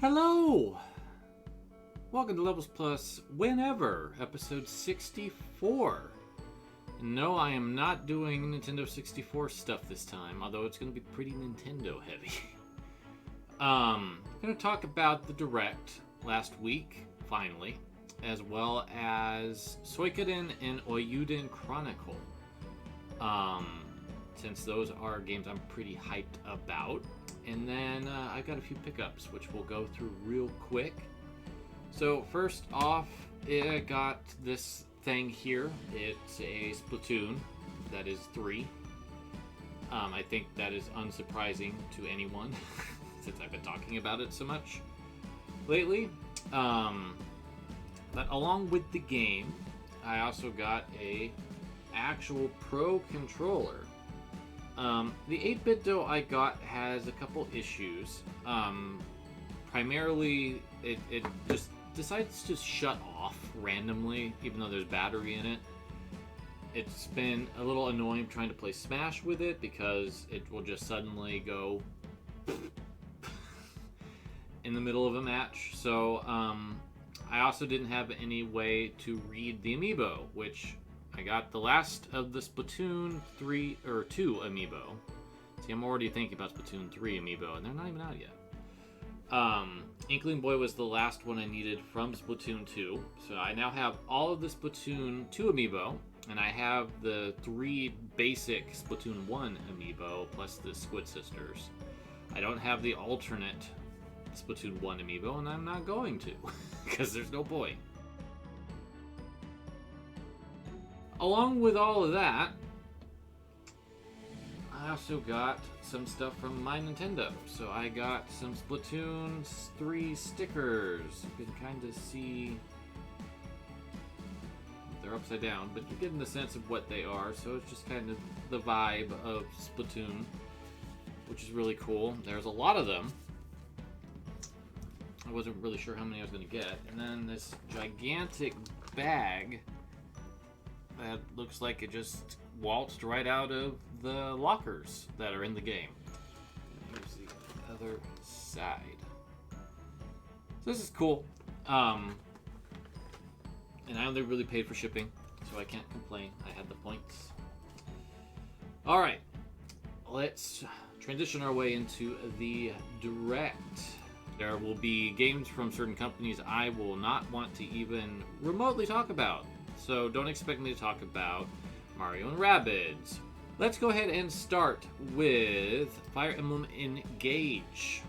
Hello! Welcome to Levels Plus Whenever, episode 64. No, I am not doing Nintendo 64 stuff this time, although it's going to be pretty Nintendo heavy. I'm going to talk about the Direct last week, finally, as well as Suikoden and Eiyuden Chronicle. Since those are games I'm pretty hyped about. And then I've got a few pickups, which we'll go through real quick. So first off, I got this thing here. It's a Splatoon that is 3. I think that is unsurprising to anyone since I've been talking about it so much lately. But along with the game, I also got a actual Pro controller. The 8-bit though I got has a couple issues. Primarily, it just decides to shut off randomly, even though there's battery in it. It's been a little annoying trying to play Smash with it because it will just suddenly go in the middle of a match. So I also didn't have any way to read the amiibo, which I got the last of the Splatoon 2 amiibo. See, I'm already thinking about Splatoon 3 amiibo, and they're not even out yet. Inkling Boy was the last one I needed from Splatoon 2. So I now have all of the Splatoon 2 amiibo, and I have the 3 basic Splatoon 1 amiibo, plus the Squid Sisters. I don't have the alternate Splatoon 1 amiibo, and I'm not going to, because there's no point. Along with all of that, I also got some stuff from my Nintendo. So I got some Splatoon 3 stickers. You can kind of see they're upside down, but you're getting the sense of what they are. So it's just kind of the vibe of Splatoon, which is really cool. There's a lot of them. I wasn't really sure how many I was going to get. And then this gigantic bag that looks like it just waltzed right out of the lockers that are in the game. Here's the other side. So this is cool. And I only really paid for shipping, so I can't complain. I had the points. Alright, let's transition our way into the Direct. There will be games from certain companies I will not want to even remotely talk about. So don't expect me to talk about Mario and Rabbids. Let's go ahead and start with Fire Emblem Engage.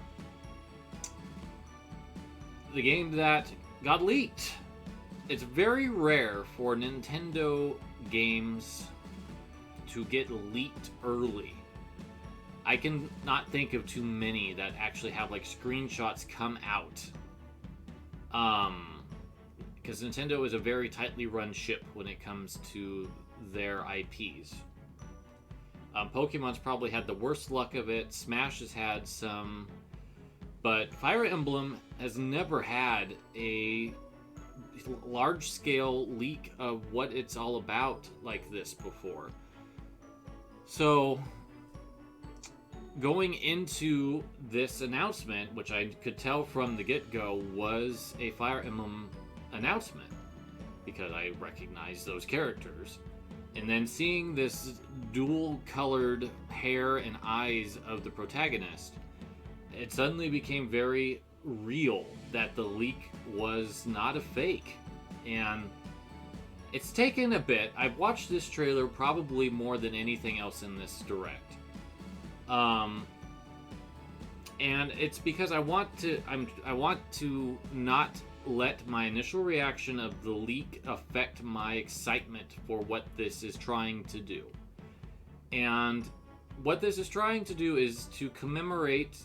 The game that got leaked. It's very rare for Nintendo games to get leaked early. I can not think of too many that actually have like screenshots come out. Because Nintendo is a very tightly run ship when it comes to their IPs. Pokemon's probably had the worst luck of it. Smash has had some. But Fire Emblem has never had a large-scale leak of what it's all about like this before. So, going into this announcement, which I could tell from the get-go was a Fire Emblem announcement because I recognize those characters, and then seeing this dual colored hair and eyes of the protagonist, it suddenly became very real that the leak was not a fake. And it's taken a bit. I've watched this trailer probably more than anything else in this Direct, and it's because I want to not let my initial reaction of the leak affect my excitement for what this is trying to do. And what this is trying to do is to commemorate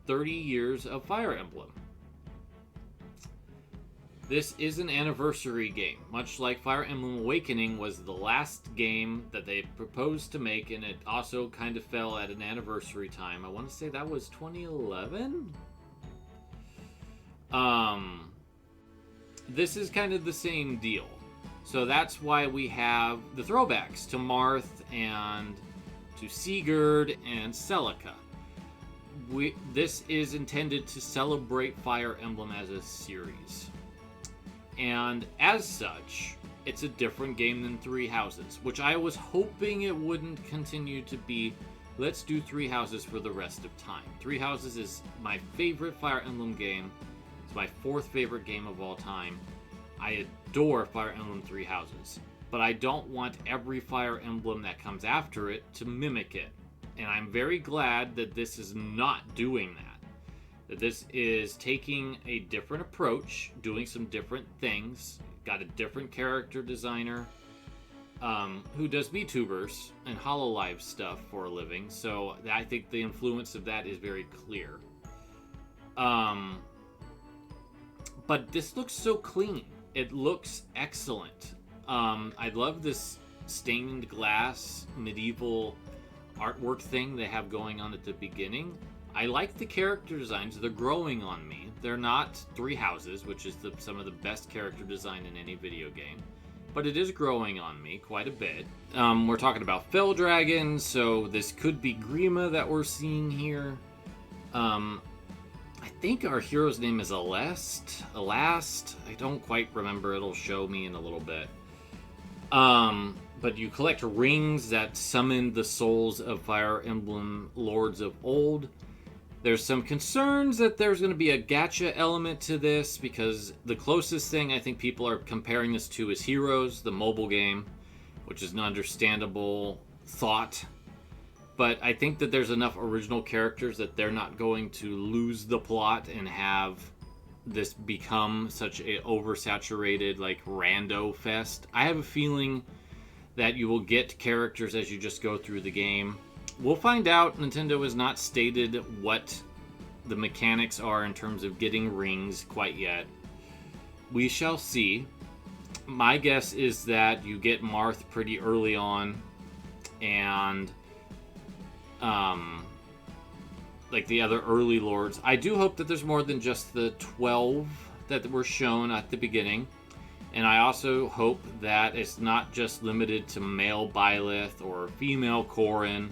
30 years of Fire Emblem. This is an anniversary game, much like Fire Emblem Awakening was the last game that they proposed to make, and it also kind of fell at an anniversary time. I want to say that was 2011? This is kind of the same deal. So that's why we have the throwbacks to Marth and to Sigurd and Celica. this is intended to celebrate Fire Emblem as a series. And as such, it's a different game than Three Houses, which I was hoping it wouldn't continue to be, let's do Three Houses for the rest of time. Three Houses is my favorite Fire Emblem game. It's my 4th favorite game of all time. I adore Fire Emblem Three Houses, but I don't want every Fire Emblem that comes after it to mimic it. And I'm very glad that this is not doing that. That this is taking a different approach, doing some different things. Got a different character designer who does VTubers and HoloLive stuff for a living. So I think the influence of that is very clear. But this looks so clean. It looks excellent. I love this stained glass medieval artwork thing they have going on at the beginning. I like the character designs. They're growing on me. They're not Three Houses, which is some of the best character design in any video game. But it is growing on me quite a bit. We're talking about Fell Dragons, so this could be Grima that we're seeing here. I think our hero's name is Alast. I don't quite remember. It'll show me in a little bit. But you collect rings that summon the souls of Fire Emblem Lords of Old. There's some concerns that there's going to be a gacha element to this, because the closest thing I think people are comparing this to is Heroes, the mobile game, which is an understandable thought. But I think that there's enough original characters that they're not going to lose the plot and have this become such a oversaturated, like, rando fest. I have a feeling that you will get characters as you just go through the game. We'll find out. Nintendo has not stated what the mechanics are in terms of getting rings quite yet. We shall see. My guess is that you get Marth pretty early on, and like the other early lords. I do hope that there's more than just the 12 that were shown at the beginning. And I also hope that it's not just limited to male Byleth or female Corrin.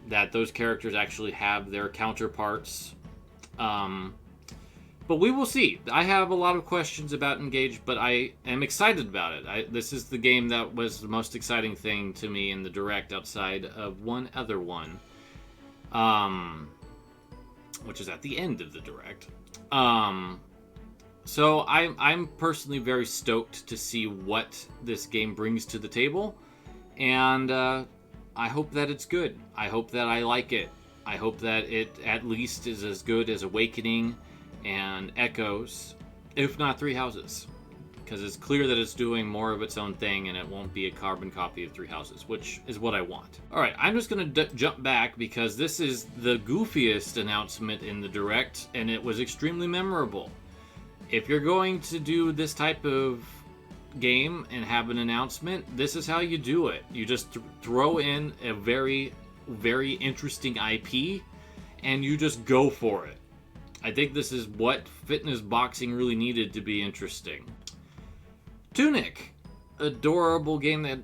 That those characters actually have their counterparts. But we will see. I have a lot of questions about Engage, but I am excited about it. This is the game that was the most exciting thing to me in the Direct, outside of one other one. Which is at the end of the Direct. So I'm personally very stoked to see what this game brings to the table, and I hope that it's good. I hope that I like it. I hope that it at least is as good as Awakening and Echoes, if not Three Houses, because it's clear that it's doing more of its own thing and it won't be a carbon copy of Three Houses, which is what I want. Alright, I'm just going to jump back because this is the goofiest announcement in the Direct, and it was extremely memorable. If you're going to do this type of game and have an announcement, this is how you do it. You just throw in a very, very interesting IP, and you just go for it. I think this is what fitness boxing really needed to be interesting. Tunic, adorable game that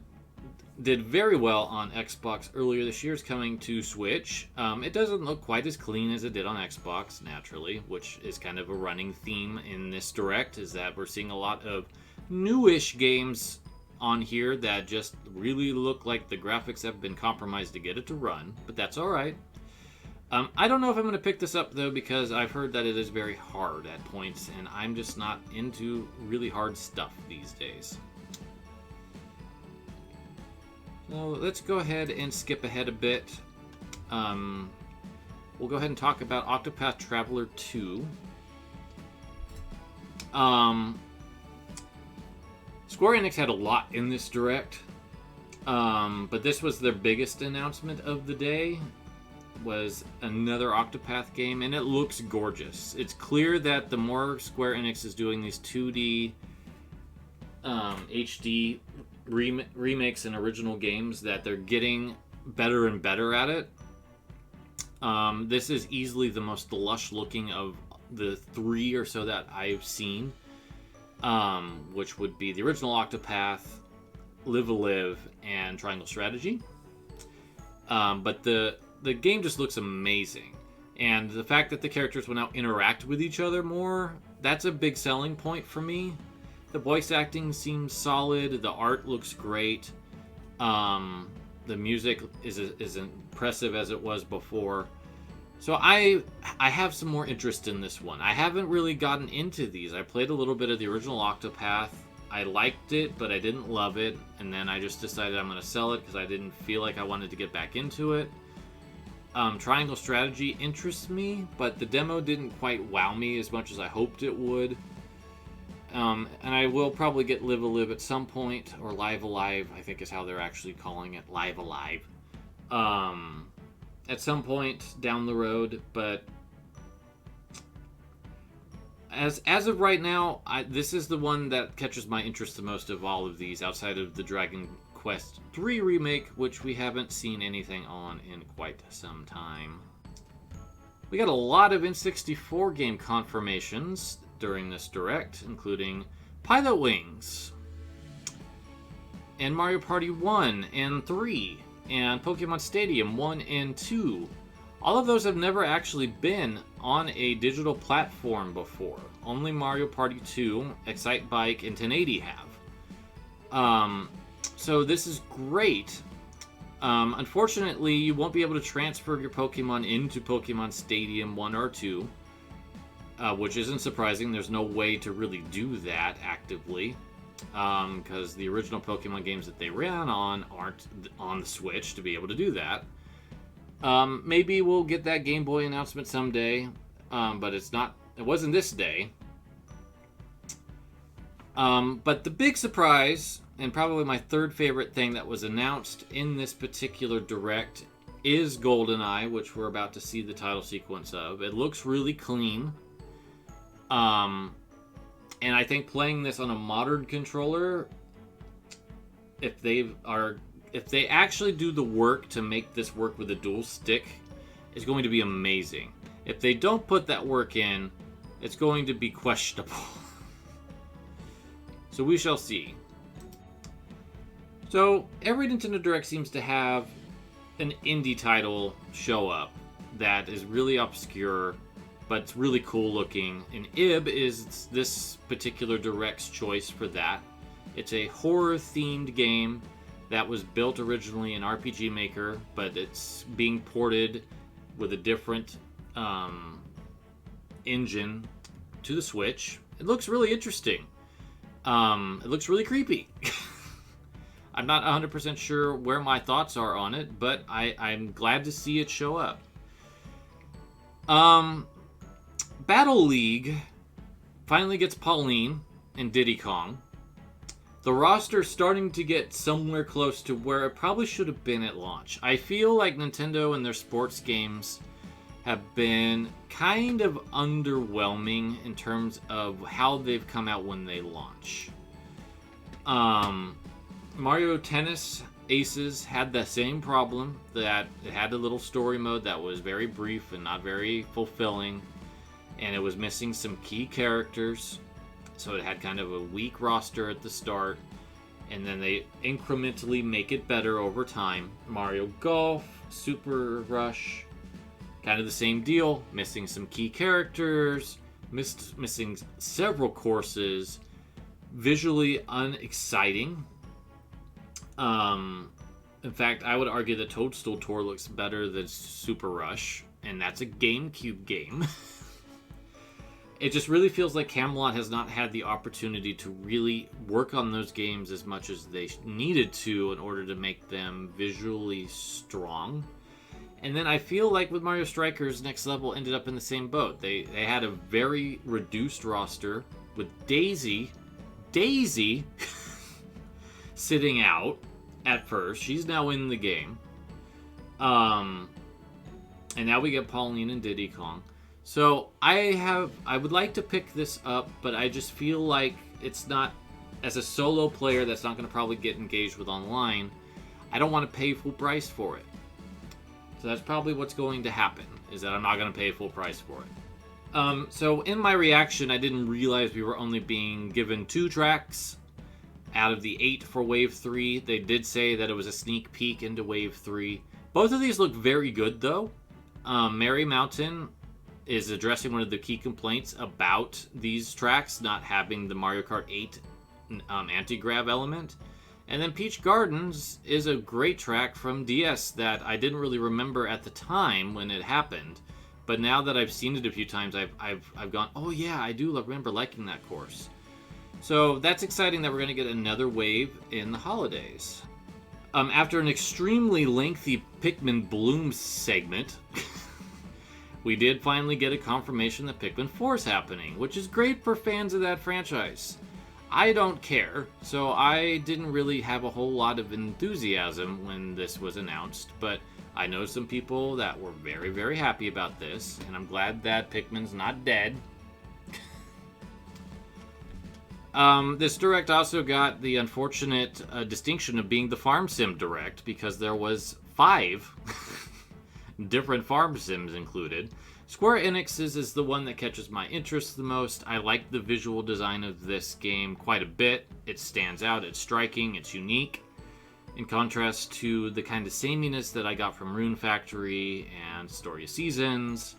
did very well on Xbox earlier this year, is coming to Switch. It doesn't look quite as clean as it did on Xbox, naturally, which is kind of a running theme in this Direct, is that we're seeing a lot of newish games on here that just really look like the graphics have been compromised to get it to run, but that's alright. I don't know if I'm going to pick this up, though, because I've heard that it is very hard at points, and I'm just not into really hard stuff these days. So let's go ahead and skip ahead a bit. We'll go ahead and talk about Octopath Traveler 2. Square Enix had a lot in this Direct, but this was their biggest announcement of the day. Was another Octopath game, and it looks gorgeous. It's clear that the more Square Enix is doing these 2D HD remakes and original games, that they're getting better and better at it. This is easily the most lush looking of the 3 or so that I've seen, which would be the original Octopath, Live a Live, and Triangle Strategy. But the the game just looks amazing. And the fact that the characters will now interact with each other more, that's a big selling point for me. The voice acting seems solid. The art looks great. The music is as impressive as it was before. So I have some more interest in this one. I haven't really gotten into these. I played a little bit of the original Octopath. I liked it, but I didn't love it. And then I just decided I'm going to sell it because I didn't feel like I wanted to get back into it. Triangle Strategy interests me, but the demo didn't quite wow me as much as I hoped it would. And I will probably get Live Alive at some point, or Live Alive, I think is how they're actually calling it, Live Alive. At some point down the road, but as of right now, this is the one that catches my interest the most of all of these, outside of the Dragon Quest III remake, which we haven't seen anything on in quite some time. We got a lot of N64 game confirmations during this direct, including Pilot Wings, and Mario Party 1 and 3, and Pokemon Stadium 1 and 2. All of those have never actually been on a digital platform before. Only Mario Party 2, Excite Bike, and 1080 have. So this is great. Unfortunately, you won't be able to transfer your Pokemon into Pokemon Stadium 1 or 2, which isn't surprising. There's no way to really do that actively, because the original Pokemon games that they ran on aren't on the Switch to be able to do that. Maybe we'll get that Game Boy announcement someday, but it wasn't this day. But the big surprise, and probably my third favorite thing that was announced in this particular direct, is Goldeneye, which we're about to see the title sequence of. It looks really clean. And I think playing this on a modern controller, if they actually do the work to make this work with a dual stick, is going to be amazing. If they don't put that work in, it's going to be questionable. So we shall see. So every Nintendo Direct seems to have an indie title show up that is really obscure, but it's really cool looking. And IB is this particular Direct's choice for that. It's a horror-themed game that was built originally in RPG Maker, but it's being ported with a different engine to the Switch. It looks really interesting. It looks really creepy. I'm not 100% sure where my thoughts are on it, but I'm glad to see it show up. Battle League finally gets Pauline and Diddy Kong. The roster's starting to get somewhere close to where it probably should have been at launch. I feel like Nintendo and their sports games have been kind of underwhelming in terms of how they've come out when they launch. Mario Tennis Aces had the same problem, that it had a little story mode that was very brief and not very fulfilling, and it was missing some key characters, so it had kind of a weak roster at the start, and then they incrementally make it better over time. Mario Golf, Super Rush, kind of the same deal, missing some key characters, missing several courses, visually unexciting. In fact, I would argue that Toadstool Tour looks better than Super Rush, and that's a GameCube game. It just really feels like Camelot has not had the opportunity to really work on those games as much as they needed to in order to make them visually strong. And then I feel like with Mario Strikers, Next Level ended up in the same boat. They had a very reduced roster with Daisy sitting out at first. She's now in the game. And now we get Pauline and Diddy Kong. So I would like to pick this up, but I just feel like it's not, as a solo player that's not going to probably get engaged with online, I don't want to pay full price for it. So that's probably what's going to happen, is that I'm not going to pay full price for it. So in my reaction, I didn't realize we were only being given 2 tracks out of the 8 for Wave 3. They did say that it was a sneak peek into Wave 3, Both of these look very good, though. Merry Mountain is addressing one of the key complaints about these tracks not having the Mario Kart 8 anti-grav element. And then Peach Gardens is a great track from DS that I didn't really remember at the time when it happened. But now that I've seen it a few times, I've gone, oh yeah, I do remember liking that course. So that's exciting that we're going to get another wave in the holidays. After an extremely lengthy Pikmin Bloom segment, we did finally get a confirmation that Pikmin 4 is happening, which is great for fans of that franchise. I don't care, so I didn't really have a whole lot of enthusiasm when this was announced, but I know some people that were very, very happy about this, and I'm glad that Pikmin's not dead. This Direct also got the unfortunate distinction of being the Farm Sim Direct, because there was 5 different Farm Sims included. Square Enix's is the one that catches my interest the most. I like the visual design of this game quite a bit. It stands out, it's striking, it's unique. In contrast to the kind of sameness that I got from Rune Factory and Story of Seasons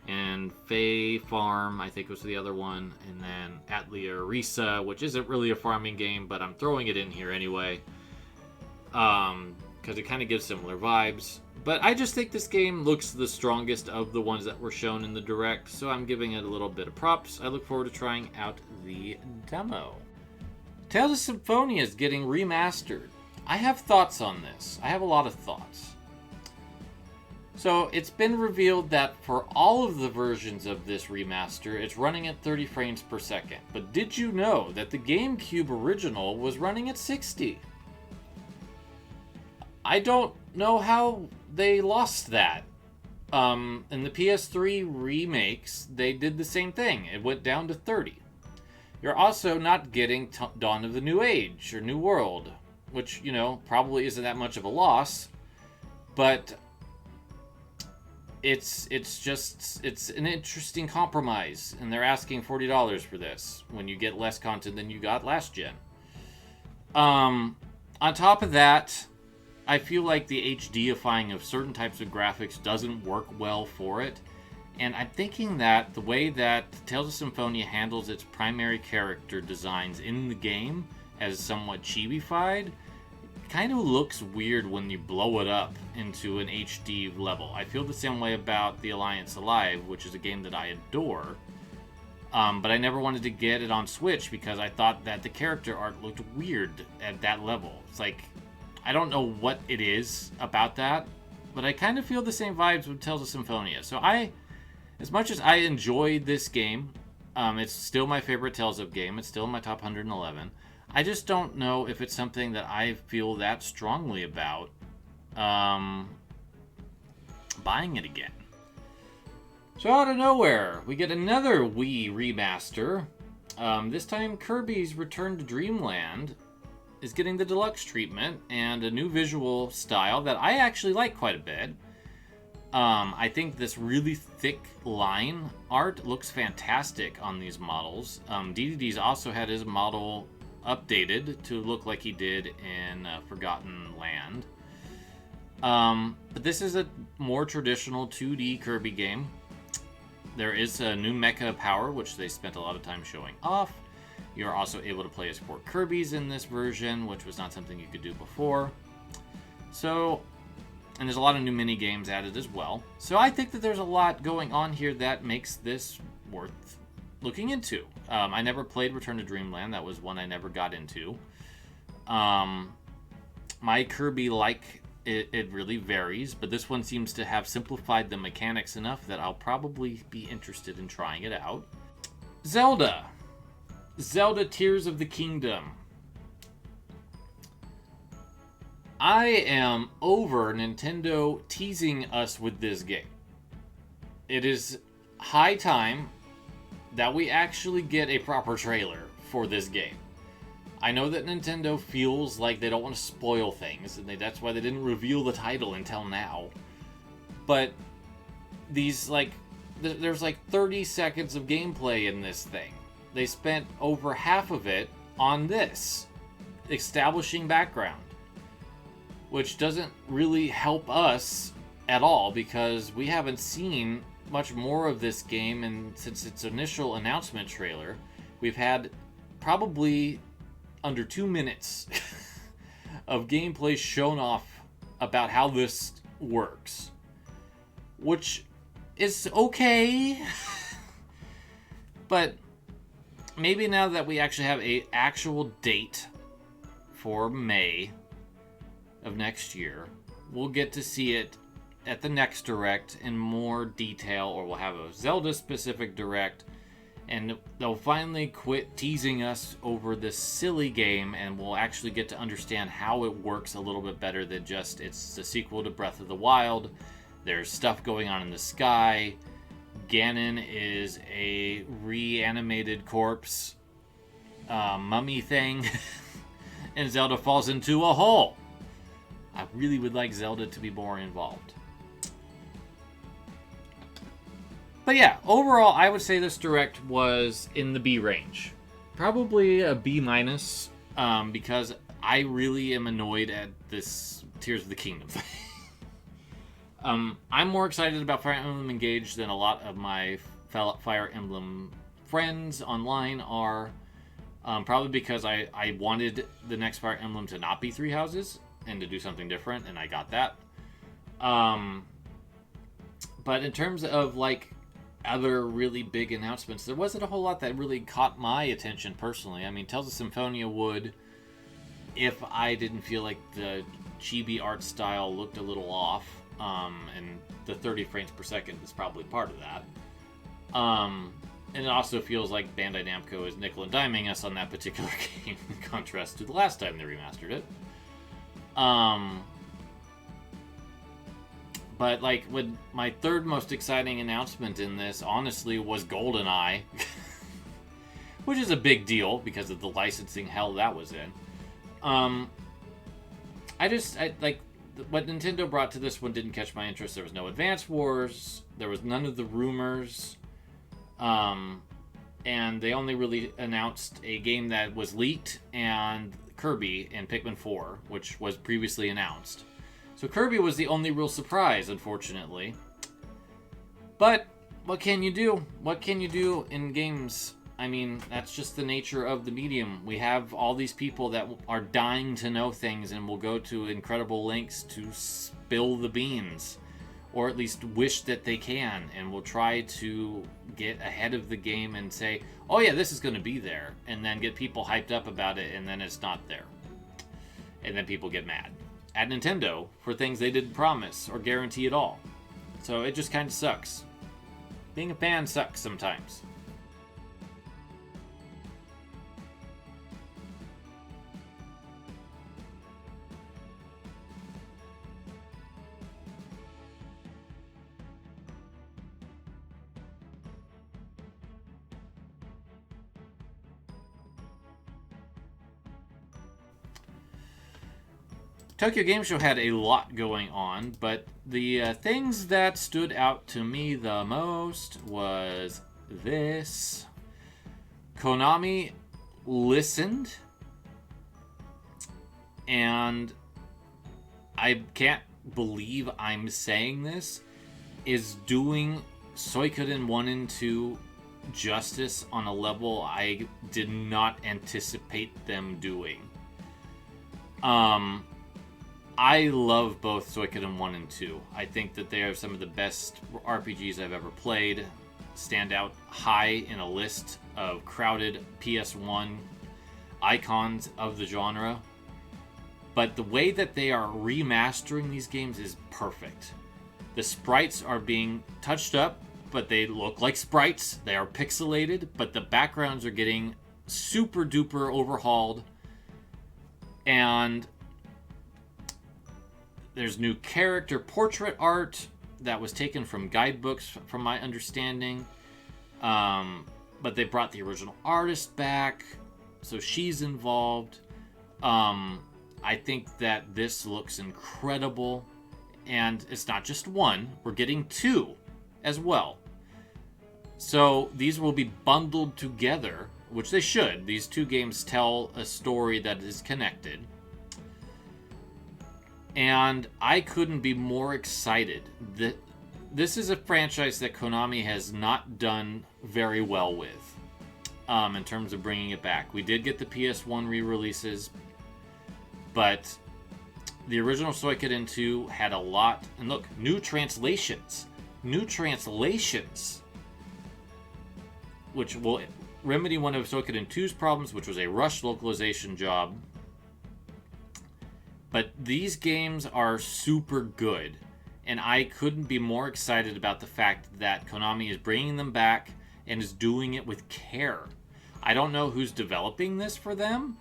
and Fae Farm, I think was the other one, and then Atelier Risa, which isn't really a farming game, but I'm throwing it in here anyway, because it kind of gives similar vibes. But I just think this game looks the strongest of the ones that were shown in the Direct, so I'm giving it a little bit of props. I look forward to trying out the demo. Tales of Symphonia is getting remastered. I have thoughts on this. I have a lot of thoughts. So it's been revealed that for all of the versions of this remaster, it's running at 30 frames per second. But did you know that the GameCube original was running at 60? I don't know how they lost that. In the PS3 remakes, they did the same thing. It went down to 30. You're also not getting Dawn of the New Age or New World, which, you know, probably isn't that much of a loss, but it's an interesting compromise, and they're asking $40 for this when you get less content than you got last gen. On top of that, I feel like the HDifying of certain types of graphics doesn't work well for it, and I'm thinking that the way that Tales of Symphonia handles its primary character designs in the game as somewhat chibi-fied kind of looks weird when you blow it up into an HD level. I feel the same way about The Alliance Alive, which is a game that I adore, but I never wanted to get it on Switch because I thought that the character art looked weird at that level. It's like, I don't know what it is about that, but I kind of feel the same vibes with Tales of Symphonia. So as much as I enjoyed this game, it's still my favorite Tales of game. It's still in my top 111. I just don't know if it's something that I feel that strongly about buying it again. So out of nowhere, we get another Wii remaster. This time Kirby's Return to Dreamland is getting the deluxe treatment and a new visual style that I actually like quite a bit. I think this really thick line art looks fantastic on these models. DDD's also had his model updated to look like he did in Forgotten Land. But this is a more traditional 2D Kirby game. There is a new mecha power, which they spent a lot of time showing off. You're also able to play as 4 Kirbys in this version, which was not something you could do before. So, and there's a lot of new mini games added as well. So I think that there's a lot going on here that makes this worth looking into. I never played Return to Dreamland. That was one I never got into. My Kirby it really varies, but this one seems to have simplified the mechanics enough that I'll probably be interested in trying it out. Zelda Tears of the Kingdom. I am over Nintendo teasing us with this game. It is high time that we actually get a proper trailer for this game. I know that Nintendo feels like they don't want to spoil things, and that's why they didn't reveal the title until now. But there's like 30 seconds of gameplay in this thing. They spent over half of it on this, establishing background. which doesn't really help us at all because we haven't seen much more of this game, and since its initial announcement trailer, we've had probably under 2 minutes of gameplay shown off about how this works, which is okay. But maybe now that we actually have a actual date for May of next year, we'll get to see it at the next Direct in more detail, or we'll have a Zelda specific Direct, and they'll finally quit teasing us over this silly game, and we'll actually get to understand how it works a little bit better than just it's the sequel to Breath of the Wild. There's stuff going on in the sky. Ganon is a reanimated corpse mummy thing, and Zelda falls into a hole. I really would like Zelda to be more involved. But yeah, overall, I would say this Direct was in the B range. Probably a B minus, because I really am annoyed at this Tears of the Kingdom thing. I'm more excited about Fire Emblem Engage than a lot of my Fire Emblem friends online are. Probably because I wanted the next Fire Emblem to not be 3 houses and to do something different, and I got that. But in terms of like other really big announcements, there wasn't a whole lot that really caught my attention personally. I mean, Tales of Symphonia would, if I didn't feel like the chibi art style looked a little off, and the 30 frames per second is probably part of that. And it also feels like Bandai Namco is nickel and diming us on that particular game in contrast to the last time they remastered it. But like, when my third most exciting announcement in this, honestly, was Goldeneye, which is a big deal because of the licensing hell that was in. I like what Nintendo brought to this one didn't catch my interest. There was no Advance Wars. There was none of the rumors. And they only really announced a game that was leaked, and Kirby and Pikmin 4, which was previously announced. So Kirby was the only real surprise, unfortunately. But what can you do? What can you do in games? I mean, that's just the nature of the medium. We have all these people that are dying to know things and will go to incredible lengths to spill the beans, or at least wish that they can, and will try to get ahead of the game and say, oh yeah, this is going to be there, and then get people hyped up about it, and then it's not there. And then people get mad at Nintendo for things they didn't promise or guarantee at all. So it just kind of sucks. Being a fan sucks sometimes. Tokyo Game Show had a lot going on, but the things that stood out to me the most was this. Konami listened, and I can't believe I'm saying this, is doing Suikoden 1 and 2 justice on a level I did not anticipate them doing. I love both Suikoden 1 and 2. I think that they are some of the best RPGs I've ever played. Stand out high in a list of crowded PS1 icons of the genre. But the way that they are remastering these games is perfect. The sprites are being touched up, but they look like sprites. They are pixelated, but the backgrounds are getting super duper overhauled. And there's new character portrait art that was taken from guidebooks, from my understanding. But they brought the original artist back, so she's involved. I think that this looks incredible. And it's not just one, we're getting 2 as well. So these will be bundled together, which they should. These 2 games tell a story that is connected. And I couldn't be more excited. This is a franchise that Konami has not done very well with in terms of bringing it back. We did get the PS1 re-releases, but the original Suikoden 2 had a lot. And look, new translations. New translations. Which will remedy one of Suikoden 2's problems, which was a rushed localization job. But these games are super good, and I couldn't be more excited about the fact that Konami is bringing them back and is doing it with care. I don't know who's developing this for them,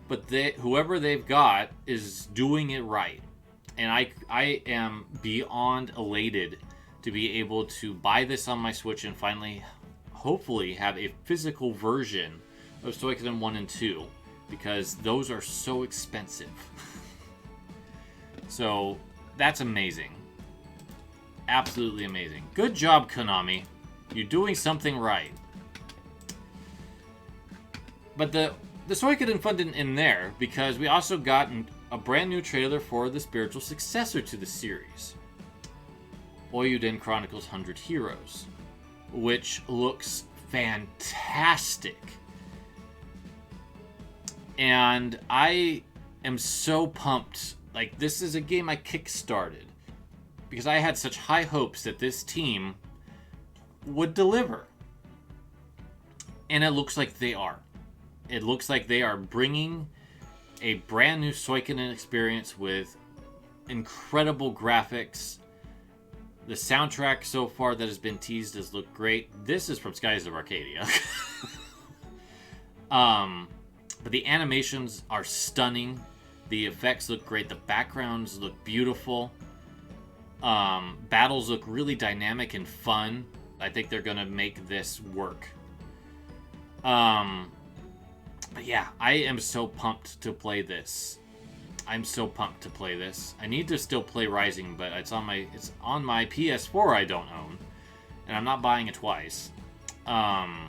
but whoever they've got is doing it right. And I am beyond elated to be able to buy this on my Switch and finally, hopefully, have a physical version of Suikoden 1 and 2, because those are so expensive. So, that's amazing. Absolutely amazing. Good job, Konami. You're doing something right. But the Suikoden fun didn't end there, because we also got a brand new trailer for the spiritual successor to the series. Eiyuden Chronicles 100 Heroes. Which looks fantastic. And I am so pumped. Like, this is a game I kickstarted because I had such high hopes that this team would deliver. And it looks like they are. It looks like they are bringing a brand new Suikoden experience with incredible graphics. The soundtrack so far that has been teased has looked great. This is from Skies of Arcadia. But the animations are stunning. The effects look great. The backgrounds look beautiful. Battles look really dynamic and fun. I think they're going to make this work. But yeah, I am so pumped to play this. I'm so pumped to play this. I need to still play Rising, but it's on my PS4 I don't own. And I'm not buying it twice. Yeah,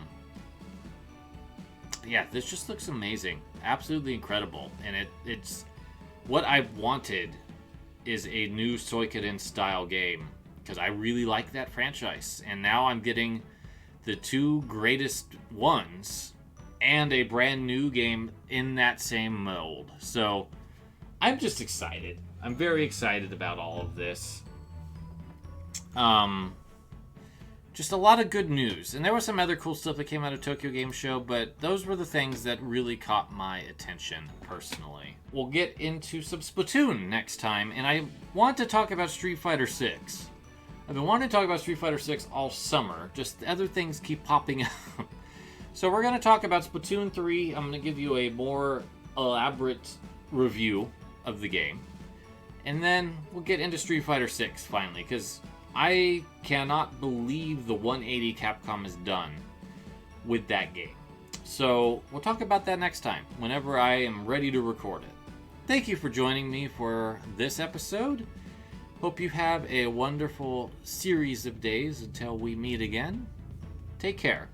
this just looks amazing. Absolutely incredible. And it's what I wanted is a new Suikoden style game, because I really like that franchise. And now I'm getting the two greatest ones and a brand new game in that same mold. So I'm just excited. I'm very excited about all of this. Just a lot of good news. And there was some other cool stuff that came out of Tokyo Game Show, but those were the things that really caught my attention personally. We'll get into some Splatoon next time, and I want to talk about Street Fighter 6. I've been wanting to talk about Street Fighter 6 all summer, just other things keep popping up. So we're going to talk about Splatoon 3. I'm going to give you a more elaborate review of the game. And then we'll get into Street Fighter 6 finally, because I cannot believe the 180 Capcom has done with that game. So we'll talk about that next time, whenever I am ready to record it. Thank you for joining me for this episode. Hope you have a wonderful series of days until we meet again. Take care.